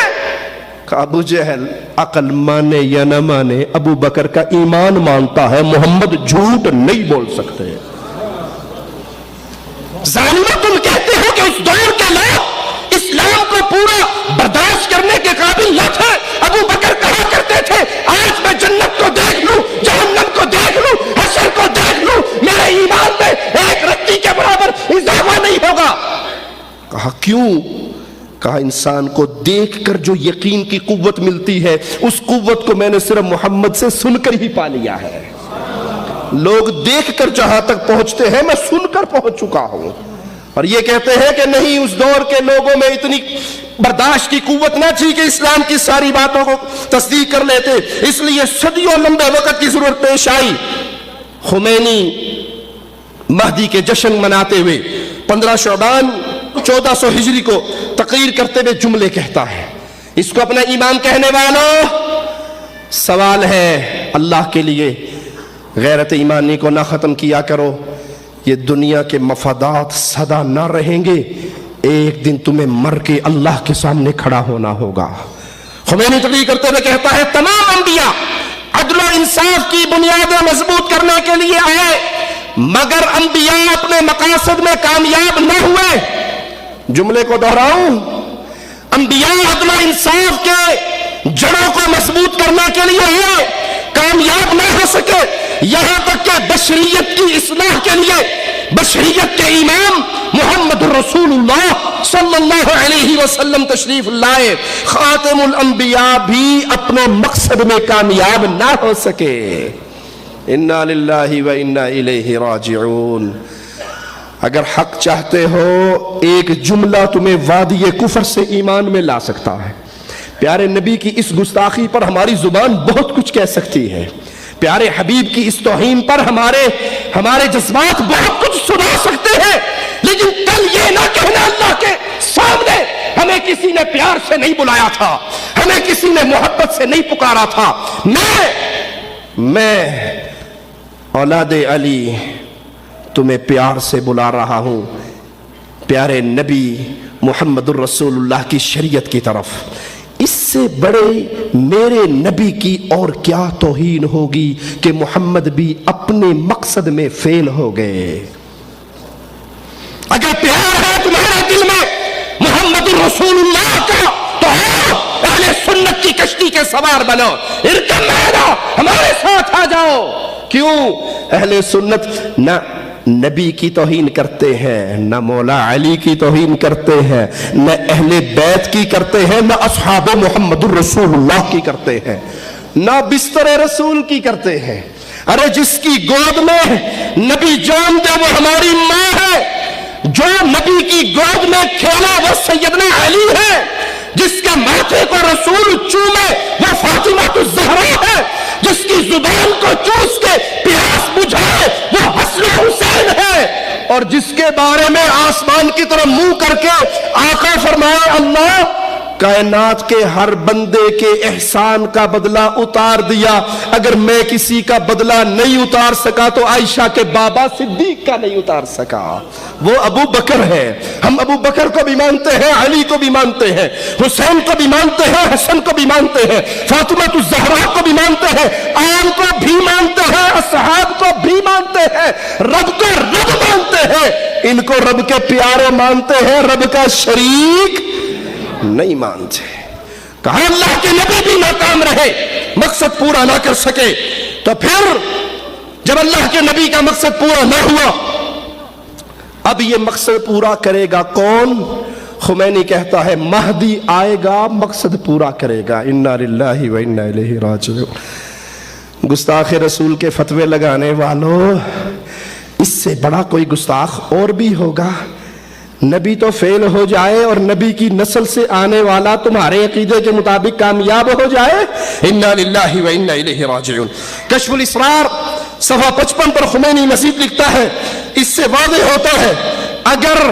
کہا ابو جہل عقل مانے یا نہ مانے ابو بکر کا ایمان مانتا ہے, محمد جھوٹ نہیں بول سکتے. ظالمہ تم کہتے ہو کہ اس دور کے لوگ اسلام کو پورا برداشت کرنے کے قابل نہ تھے. ابو بکر کہا کرتے تھے آج میں جنت کو دیکھ لوں, جہنم کو دیکھ لوں, حشر کو دیکھ لوں, میرے ایمان میں ایک رتی کے برابر اضافہ نہیں ہوگا. کہا کیوں؟ کہا انسان کو دیکھ کر جو یقین کی قوت ملتی ہے اس قوت کو میں نے صرف محمد سے سن کر ہی پا لیا ہے. لوگ دیکھ کر جہاں تک پہنچتے ہیں میں سن کر پہنچ چکا ہوں. اور یہ کہتے ہیں کہ نہیں اس دور کے لوگوں میں اتنی برداشت کی قوت نہ تھی کہ اسلام کی ساری باتوں کو تصدیق کر لیتے, اس لیے صدیوں لمبے وقت کی ضرورت پیش آئی. خمینی مہدی کے جشن مناتے ہوئے 15 شعبان 1400 ہجری کو تقریر کرتے ہوئے جملے کہتا ہے. اس کو اپنا ایمان کہنے والوں, سوال ہے اللہ کے لیے غیرت ایمانی کو نہ ختم کیا کرو. یہ دنیا کے مفادات سدا نہ رہیں گے, ایک دن تمہیں مر کے اللہ کے سامنے کھڑا ہونا ہوگا. خمینی تقریر کرتے ہوئے کہتا ہے تمام انبیاء عدل و انصاف کی بنیادیں مضبوط کرنے کے لیے آئے, مگر انبیاء اپنے مقاصد میں کامیاب نہ ہوئے. جملے کو دہراؤں, انبیاء عدل و انصاف کے جڑوں کو مضبوط کرنے کے لیے ہوئے, کامیاب نہ ہو سکے. یہاں تک کہ بشریت کی اصلاح کے لیے بشریت کے امام محمد رسول اللہ صلی اللہ علیہ وسلم تشریف لائے. خاتم الانبیاء بھی اپنے مقصد میں کامیاب نہ ہو سکے. انا للہ و انا الیہ راجعون. اگر حق چاہتے ہو ایک جملہ تمہیں وادی کفر سے ایمان میں لا سکتا ہے. پیارے نبی کی اس گستاخی پر ہماری زبان بہت کچھ کہہ سکتی ہے, پیارے حبیب کی اس توہین پر ہمارے جذبات بہت کچھ سنا سکتے ہیں, لیکن کل یہ نہ کہنا اللہ کے سامنے ہمیں کسی نے پیار سے نہیں بلایا تھا, ہمیں کسی نے محبت سے نہیں پکارا تھا. میں اولاد علی تمہیں پیار سے بلا رہا ہوں پیارے نبی محمد الرسول اللہ کی شریعت کی طرف. اس سے بڑے میرے نبی کی اور کیا توہین ہوگی کہ محمد بھی اپنے مقصد میں فیل ہو گئے. اگر پیار ہے تمہارے دل میں محمد رسول اللہ کا تو اہل سنت کی کشتی کے سوار بنو, ارکب معنا ہمارے ساتھ آ جاؤ. کیوں؟ اہل سنت نہ نبی کی توہین کرتے ہیں, نہ مولا علی کی توہین کرتے ہیں, نہ اہل بیت کی کرتے ہیں, نہ اصحاب محمد الرسول اللہ کی کرتے ہیں, نہ بستر رسول کی کرتے ہیں. ارے جس کی گود میں نبی جان دے وہ ہماری ماں ہے, جو نبی کی گود میں کھیلا وہ سیدنا علی ہے, جس کے ماتھے کو رسول چومے وہ فاطمہ الزہرا ہے, جس کی زبان کو چوس کے پیاس بجھائے وہ حسن حسین ہے, اور جس کے بارے میں آسمان کی طرف منہ کر کے آقا فرمائے اللہ کائنات کے ہر بندے کے احسان کا بدلہ اتار دیا, اگر میں کسی کا بدلہ نہیں اتار سکا تو عائشہ کے بابا صدیق کا نہیں اتار سکا. وہ ابو بکر ہے, ہم ابو بکر کو بھی مانتے ہیں, علی کو بھی مانتے ہیں, حسین کو بھی مانتے ہیں, حسن کو بھی مانتے ہیں, فاطمہ الزہرا کو بھی مانتے ہیں, آم کو بھی مانتے ہیں, اصحاب کو بھی مانتے ہیں, رب کو رب مانتے ہیں. ان کو رب کے پیارے مانتے ہیں, رب کا شریک نہیں مانتے. کہا اللہ کے نبی بھی ناکام رہے, مقصد پورا نہ کر سکے, تو پھر جب اللہ کے نبی کا مقصد پورا نہ ہوا اب یہ مقصد پورا کرے گا کون؟ خمینی کہتا ہے مہدی آئے گا مقصد پورا کرے گا. انا للہ و انا الیہ راجعون. گستاخ رسول کے فتوے لگانے والوں, اس سے بڑا کوئی گستاخ اور بھی ہوگا؟ نبی تو فیل ہو جائے اور نبی کی نسل سے آنے والا تمہارے عقیدے کے مطابق کامیاب ہو جائے. انا للہ و انا الیہ راجعون. کشف الاسرار صفحہ 55 پر خمینی مزید لکھتا ہے, اس سے واضح ہوتا ہے اگر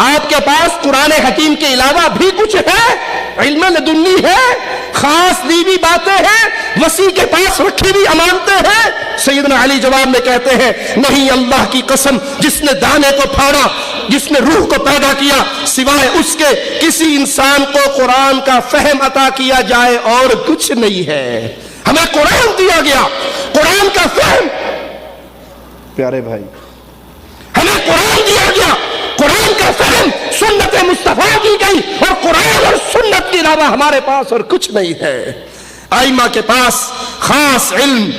آپ کے پاس قرآن حکیم کے علاوہ بھی کچھ ہے؟ علم لدنی ہے، خاص دیوی باتیں ہیں، وسیع کے پاس رکھی ہوئی امانتیں ہیں؟ سیدنا علی جواب میں کہتے ہیں نہیں، اللہ کی قسم، جس نے دانے کو پھاڑا، جس نے روح کو پیدا کیا، سوائے اس کے کسی انسان کو قرآن کا فہم عطا کیا جائے اور کچھ نہیں ہے۔ ہمیں قرآن دیا گیا، قرآن کا فہم، پیارے بھائی، ہمیں قرآن دیا گیا، قرآن کا فہم، سنت مصطفیٰ دی گئی، اور قرآن اور سنت کے علاوہ ہمارے پاس اور کچھ نہیں ہے۔ ائمہ کے پاس خاص علم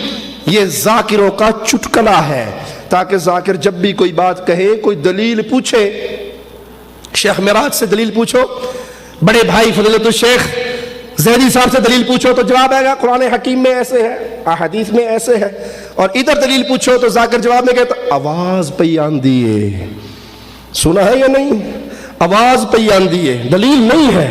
یہ ذاکروں کا چٹکلا ہے، تاکہ ذاکر جب بھی کوئی بات کہے، کوئی دلیل پوچھے، شیخ معراج سے دلیل پوچھو، بڑے بھائی فضیلت الشیخ زیدی صاحب سے دلیل پوچھو تو جواب آئے گا قرآن حکیم میں ایسے ہے، احادیث میں ایسے ہے، اور ادھر دلیل پوچھو تو ذاکر جواب میں کہتا آواز پہ آن دیے، سنا ہے یا نہیں؟ آواز پہ آن دیے، دلیل نہیں ہے۔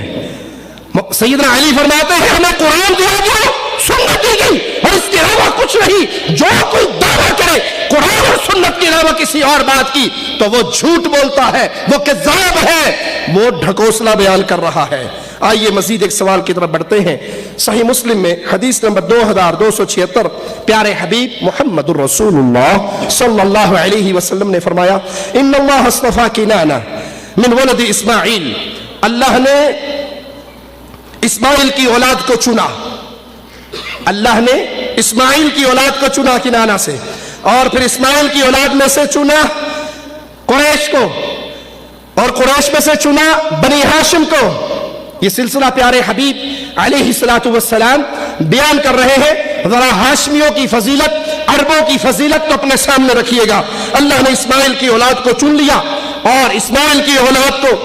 سیدنا علی فرماتے ہیں ہمیں قرآن دیا گیا، سنت دی گئی، اور اس کے علاوہ کچھ نہیں۔ جو کوئی دعویٰ کرے قرآن اور سنت کے علاوہ کسی اور بات کی تو وہ جھوٹ بولتا ہے، وہ کذاب ہے، وہ ڈھکوسلا بیان کر رہا ہے۔ آئیے مزید ایک سوال کی طرف بڑھتے ہیں۔ صحیح مسلم میں حدیث نمبر 2276، پیارے حبیب محمد الرسول اللہ صلی اللہ علیہ وسلم نے فرمایا ان اللہ اصطفیٰ کنانہ من ولد اسماعیل، اللہ نے اسماعیل کی اولاد کو چنا، اللہ نے اسماعیل کی اولاد کو چنا کنانہ سے، اور پھر اسماعیل کی اولاد میں سے چنا قریش کو، اور قریش میں سے چنا بنی ہاشم کو۔ یہ سلسلہ پیارے حبیب علیہ الصلوۃ والسلام بیان کر رہے ہیں۔ ذرا ہاشمیوں کی فضیلت، عربوں کی فضیلت تو اپنے سامنے رکھیے گا۔ اللہ نے اسماعیل کی اولاد کو چن لیا، اور اسماعیل کی اولاد کو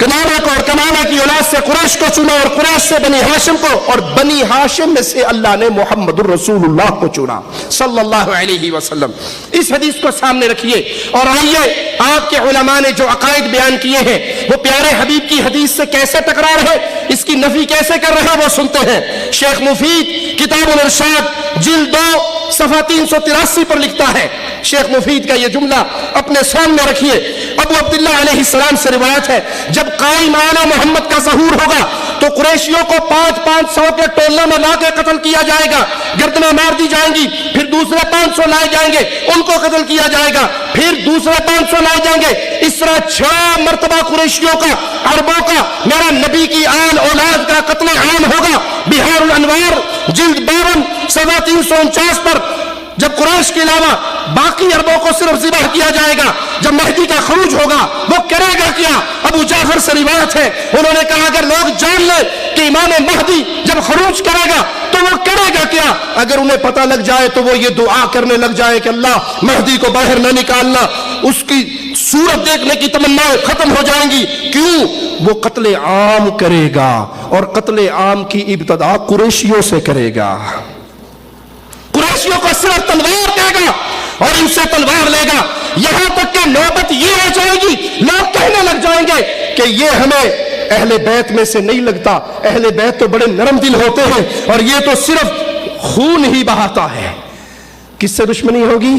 کنانہ کو، اور کنانہ کی اولاد سے قریش کو چنا، اور قریش سے بنی ہاشم کو، اور بنی ہاشم میں سے اللہ نے محمد الرسول اللہ کو چنا صلی اللہ علیہ وسلم۔ اس حدیث کو سامنے رکھیے، اور آئیے آپ کے علماء نے جو عقائد بیان کیے ہیں وہ پیارے حبیب کی حدیث سے کیسے ٹکرار ہے، اس کی نفی کیسے کر رہے ہیں وہ سنتے ہیں۔ شیخ مفید کتاب الارشاد جلد 2 صفحہ 383 پر لکھتا ہے، شیخ مفید کا یہ جملہ اپنے سامنے رکھیے۔ ابو عبداللہ علیہ السلام سے روایت ہے جب قائم آنا محمد کا ظہور ہوگا تو قریشیوں کو 500 کے ٹولوں میں لا کے قتل کیا جائے گا، گردنیں مار دی جائیں گی، پھر دوسرے 500 لائے جائیں گے، ان کو قتل کیا جائے گا، پھر دوسرے 500 لائے جائیں گے۔ اس طرح 6 مرتبہ قریشیوں کا، عربوں کا، میرا نبی کی آل اولاد کا قتل عام ہوگا۔ بہار الانوار جلد 52 صفحہ 349 پر جب قریش کے علاوہ باقی عربوں کو صرف ذبح کیا جائے گا، جب مہدی کا خروج ہوگا وہ کرے گا کیا؟ ابو جعفر سے روایت ہے، انہوں نے کہا اگر لوگ جان لیں کہ امام مہدی جب خروج کرے گا تو وہ کرے گا کیا؟ اگر انہیں پتہ لگ جائے تو وہ یہ دعا کرنے لگ جائے کہ اللہ مہدی کو باہر نہ نکالنا، اس کی صورت دیکھنے کی تمنائیں ختم ہو جائیں گی۔ کیوں؟ وہ قتل عام کرے گا، اور قتل عام کی ابتدا قریشیوں سے کرے گا۔ قریشیوں کو صرف تلوار دے گا اور ان سے تلوار لے گا، یہاں تک کہ نوبت یہ آ جائے گی لوگ کہنے لگ جائیں گے کہ یہ ہمیں اہل بیت میں سے نہیں لگتا، اہل بیت تو بڑے نرم دل ہوتے ہیں اور یہ تو صرف خون ہی بہاتا ہے۔ کس سے دشمنی ہوگی؟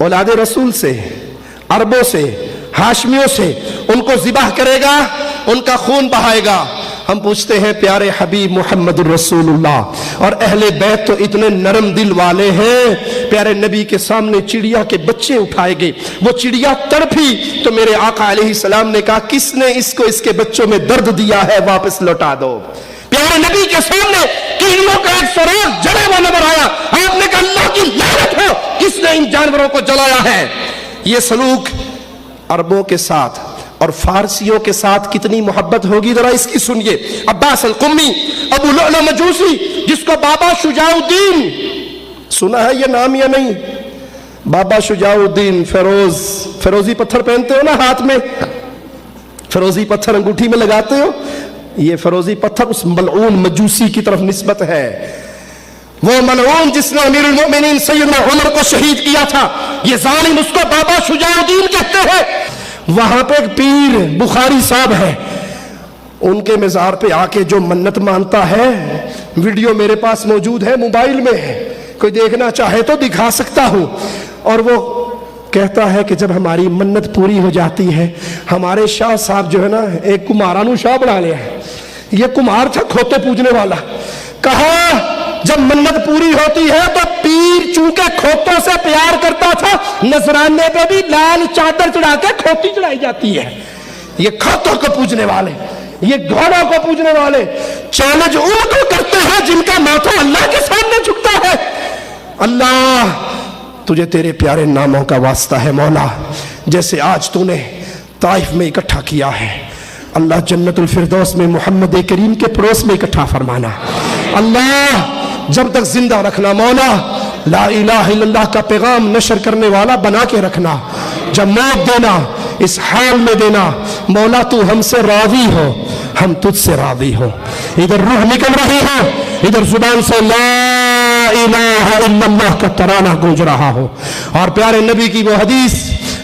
اولاد رسول سے، عربوں سے، ہاشمیوں سے۔ ان کو ذبح کرے گا، ان کا خون بہائے گا۔ ہم پوچھتے ہیں پیارے حبیب محمد الرسول اللہ اور اہل بیت تو اتنے نرم دل والے ہیں، پیارے نبی کے سامنے چڑیا کے بچے اٹھائے گئے، وہ چڑیا تڑپی تو میرے آقا علیہ السلام نے کہا کس نے اس کو اس کے بچوں میں درد دیا ہے واپس لوٹا دو۔ پیارے نبی کے سامنے کیڑوں کا ایک سراغ جلے ہوا نظر آیا، آپ نے کہا اللہ کی لعنت ہو کس نے ان جانوروں کو جلایا ہے۔ یہ سلوک عربوں کے ساتھ اور فارسیوں کے ساتھ کتنی محبت ہوگی ذرا اس کی سنیے۔ عباس القمی، ابو لؤلؤ مجوسی، جس کو بابا شجاع الدین، سنا ہے یہ نام یا نہیں؟ بابا شجاع الدین فیروزی پتھر پہنتے ہو نا ہاتھ میں، فیروزی پتھر انگوٹھی میں لگاتے ہو، یہ فیروزی پتھر اس ملعون مجوسی کی طرف نسبت ہے، وہ ملعون جس نے امیر المؤمنین سیدنا عمر کو شہید کیا تھا، یہ ظالم اس کو بابا شجاع الدین کہتے ہیں۔ وہاں پہ ایک پیر بخاری صاحب ہے، ان کے مزار پہ آ کے جو منت مانتا ہے، ویڈیو میرے پاس موجود ہے، موبائل میں ہے، کوئی دیکھنا چاہے تو دکھا سکتا ہوں، اور وہ کہتا ہے کہ جب ہماری منت پوری ہو جاتی ہے، ہمارے شاہ صاحب جو ہے نا ایک کمارانو شاہ بنا لیا ہے، یہ کمار تھا کھوتے پوجنے والا، کہا جب منت پوری ہوتی ہے تو پیر چونکہ کھوتوں سے پیار کرتا تھا، نذرانے پہ بھی لال چادر چڑھا کے کھوتی چڑھائی جاتی ہے۔ یہ کھوتوں کو پوجنے والے، یہ گھوڑوں کو پوجنے والے چیلنج ان کو کرتے ہیں جن کا ماتھا اللہ کے سامنے جھکتا ہے۔ اللہ تجھے تیرے پیارے ناموں کا واسطہ ہے مولا، جیسے آج تو نے طائف میں اکٹھا کیا ہے، اللہ جنت الفردوس میں محمد کریم کے پڑوس میں اکٹھا فرمانا، اللہ جب تک زندہ رکھنا مولا، لا الہ الا اللہ کا پیغام نشر کرنے والا بنا کے رکھنا، جب موت دینا اس حال میں دینا مولا تو ہم سے راضی ہو، ہم تجھ سے راضی ہو۔ ادھر روح نکل رہی ہے، ادھر زبان سے لا الہ الا اللہ کا ترانہ گونج رہا ہو، اور پیارے نبی کی وہ حدیث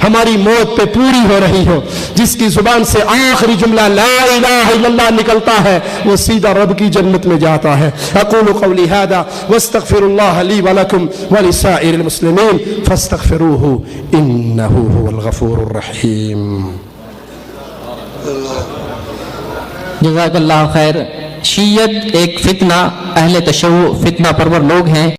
ہماری موت پہ پوری ہو رہی ہو، جس کی زبان سے آخری جملہ لا الہ الا اللہ نکلتا ہے وہ سیدھا رب کی جنت میں جاتا ہے۔ اقول قولی ھذا واستغفر اللہ لی ولکم ولسائر المسلمین فاستغفروہ انہ هو الغفور الرحیم۔ جزاک اللہ خیر۔ شیعت ایک فتنہ، اہل تشیع فتنہ پرور لوگ ہیں۔